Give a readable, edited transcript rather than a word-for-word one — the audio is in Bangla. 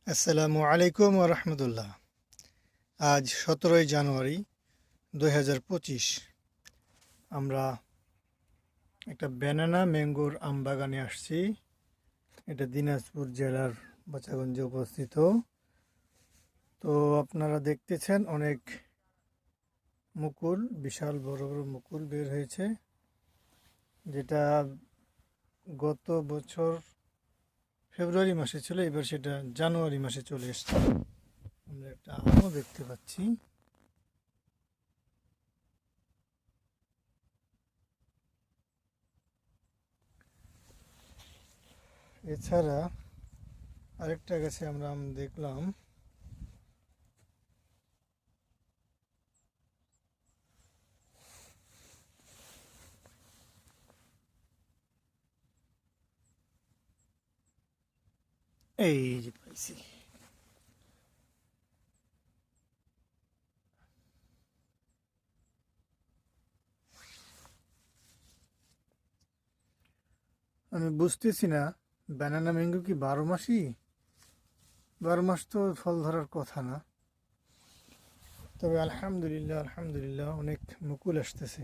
আসসালামু আলাইকুম রহমতুল্লাহ। আজ 17ই জানুয়ারি 2025। আমরা একটা ব্যানানা ম্যাঙ্গোর আম বাগানে আসছি। এটা দিনাজপুর জেলার বাচাগঞ্জে অবস্থিত। তো আপনারা দেখতেছেন অনেক মুকুল, বিশাল বড় বড় মুকুল বের হয়েছে, যেটা গত বছর ফেব্রুয়ারি মাসে ছিল, এবার সেটা জানুয়ারি মাসে চলে এসছে। আমরা একটা আমও দেখতে পাচ্ছি। এছাড়া আরেকটা গাছে আমরা আম দেখলাম। এই যে পাইছি। আমি বুঝতেছি না, ব্যানানা ম্যাঙ্গো কি 12 মাসই? 12 মাস তো ফল ধরার কথা না। তবে আলহামদুলিল্লাহ আলহামদুলিল্লাহ অনেক মুকুল আসতেছে।